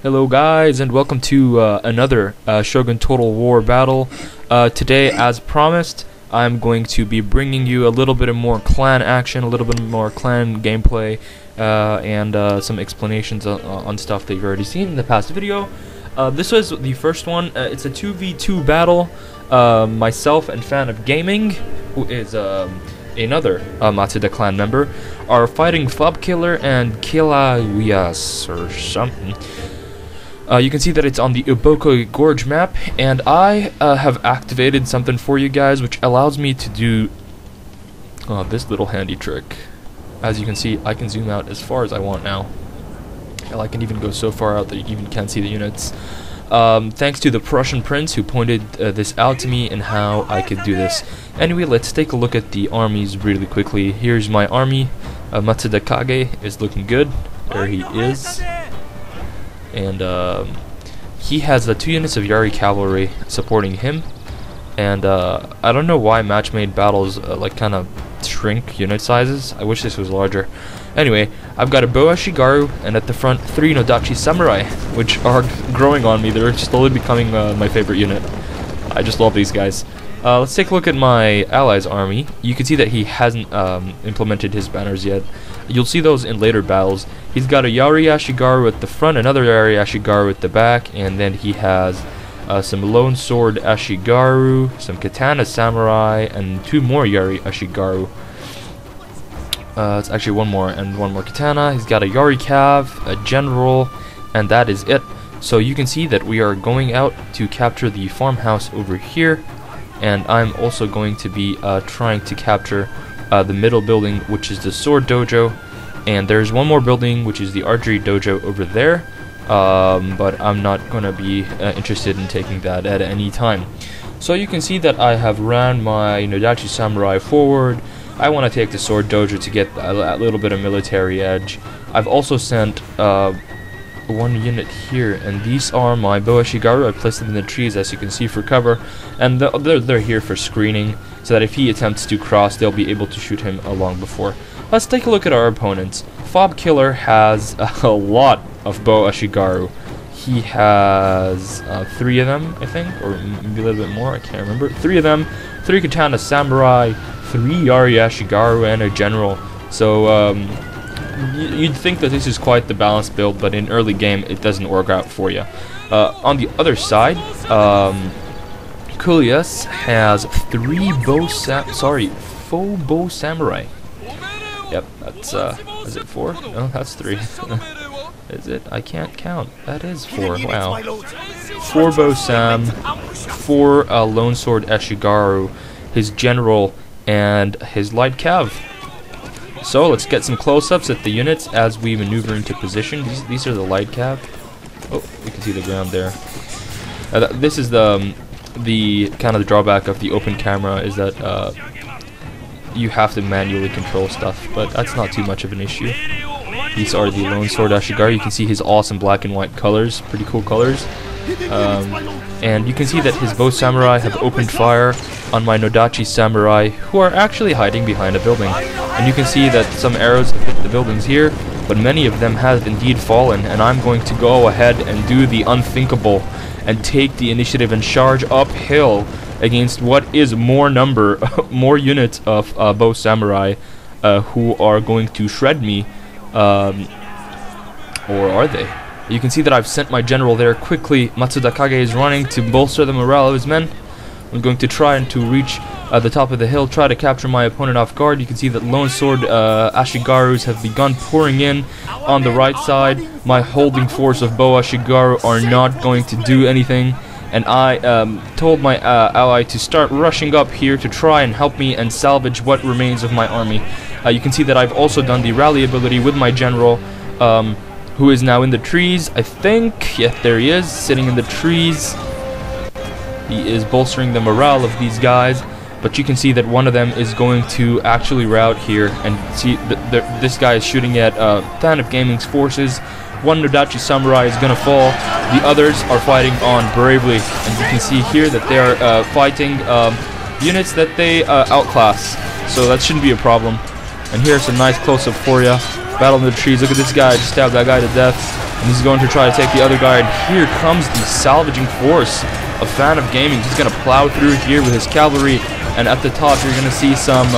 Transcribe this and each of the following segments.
Hello guys, and welcome to another Shogun Total War battle. Today, as promised, I'm going to be bringing you a little bit of more clan action, a little bit more clan gameplay, and some explanations on stuff that you've already seen in the past video. This was the first one. It's a 2v2 battle. Myself and Fan of Gaming, who is another Matsuda clan member, are fighting Fob Killer and Kilawiyas or something. You can see that it's on the Uboko Gorge map, and I have activated something for you guys which allows me to do this little handy trick. As you can see, I can zoom out as far as I want now. Hell, I can even go so far out that you even can't see the units. Thanks to the Prussian prince who pointed this out to me and how I could do this. Anyway, let's take a look at the armies really quickly. Here's my army. Matsuda Kage is looking good. There he is. And he has 2 units of Yari cavalry supporting him. And I don't know why match-made battles like kind of shrink unit sizes. I wish this was larger. Anyway, I've got a Boa Shigaru, and at the front 3 Nodachi Samurai, which are growing on me. They're slowly becoming my favorite unit. I just love these guys. Let's take a look at my ally's army. You can see that he hasn't implemented his banners yet. You'll see those in later battles. He's got a Yari Ashigaru at the front, another Yari Ashigaru at the back, and then he has some Lone Sword Ashigaru, some Katana Samurai, and 2 more Yari Ashigaru. It's actually one more Katana. He's got a Yari Cav, a General, and that is it. So you can see that we are going out to capture the farmhouse over here, and I'm also going to be trying to capture the middle building, which is the sword dojo, and there's one more building which is the archery dojo over there, but I'm not going to be interested in taking that at any time. So you can see that I have ran my Nodachi Samurai forward. I want to take the sword dojo to get a little bit of military edge. I've also sent 1 unit here, and these are my Boa Shigaru. I placed them in the trees, as you can see, for cover, and they're here for screening, so that if he attempts to cross, they'll be able to shoot him along before. Let's take a look at our opponents. Fob Killer has a lot of Boa Shigaru. He has 3 of them, I think, or maybe a little bit more, I can't remember. 3 of them, 3 Katana Samurai, 3 Yari Ashigaru, and a General. So, you'd think that this is quite the balanced build, but in early game it doesn't work out for you. On the other side, Kulias has 3 faux bow samurai. Yep, that's is it 4? No, that's 3. Is it? I can't count. That is 4. Wow. 4 bow sam, 4 lone sword Ashigaru, his general, and his light cav. So let's get some close-ups at the units as we maneuver into position. These are the light cav. Oh, you can see the ground there. This is the kind of the drawback of the open camera, is that you have to manually control stuff, but that's not too much of an issue. These are the Lone Sword Ashigaru. You can see his awesome black and white colors, pretty cool colors. And you can see that his bow samurai have opened fire on my Nodachi Samurai, who are actually hiding behind a building. And you can see that some arrows have hit the buildings here, but many of them have indeed fallen, and I'm going to go ahead and do the unthinkable and take the initiative and charge uphill against what is more units of bow samurai who are going to shred me, or are they? You can see that I've sent my general there quickly. Matsuda Kage is running to bolster the morale of his men. I'm going to try and to reach the top of the hill, try to capture my opponent off guard. You can see that Lone Sword Ashigarus have begun pouring in on the right side. My holding force of Boa Shigaru are not going to do anything, and I told my ally to start rushing up here to try and help me and salvage what remains of my army. You can see that I've also done the rally ability with my general, who is now in the trees, I think. Yeah, there he is, sitting in the trees. He is bolstering the morale of these guys, but you can see that one of them is going to actually rout here, and see this guy is shooting at Fan of Gaming's forces. 1 Nodachi Samurai is gonna fall. The others are fighting on bravely, and you can see here that they are fighting units that they outclass, so that shouldn't be a problem. And here's a nice close-up for you. battle in the trees. Look at this guy, just stabbed that guy to death, and he's going to try to take the other guy. And here comes the salvaging force of Fan of Gaming. He's going to plow through here with his cavalry, and at the top you're going to see some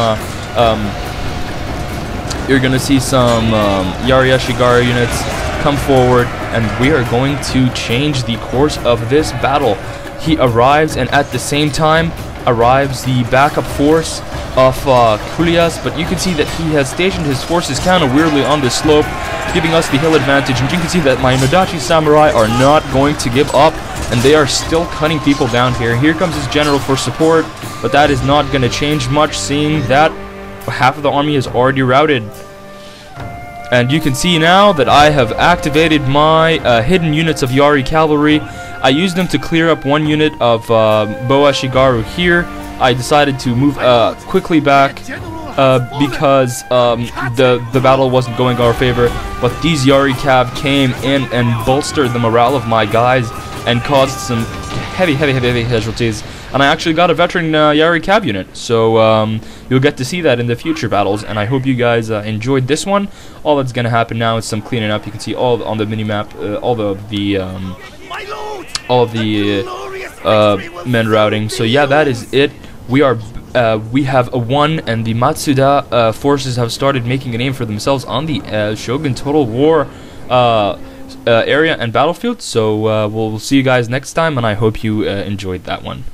Yari Ashigaru units come forward, and we are going to change the course of this battle. He arrives, and at the same time arrives the backup force of Kulias, but you can see that he has stationed his forces kind of weirdly on this slope, giving us the hill advantage, and you can see that my Nodachi samurai are not going to give up, and they are still cutting people down here. Here comes his general for support, but that is not going to change much, seeing that half of the army is already routed. And you can see now that I have activated my hidden units of Yari cavalry. I used them to clear up one unit of Boa Shigaru here. I decided to move quickly back because the battle wasn't going our favor, but these Yari Cav came in and bolstered the morale of my guys and caused some heavy casualties. And I actually got a veteran Yari Cav unit, so you'll get to see that in the future battles. And I hope you guys enjoyed this one. All that's gonna happen now is some cleaning up. You can see all on the mini map, all of the men routing. So yeah, that is it. We have won, and the Matsuda forces have started making a name for themselves on the Shogun Total War area and battlefield. So we'll see you guys next time, and I hope you enjoyed that one.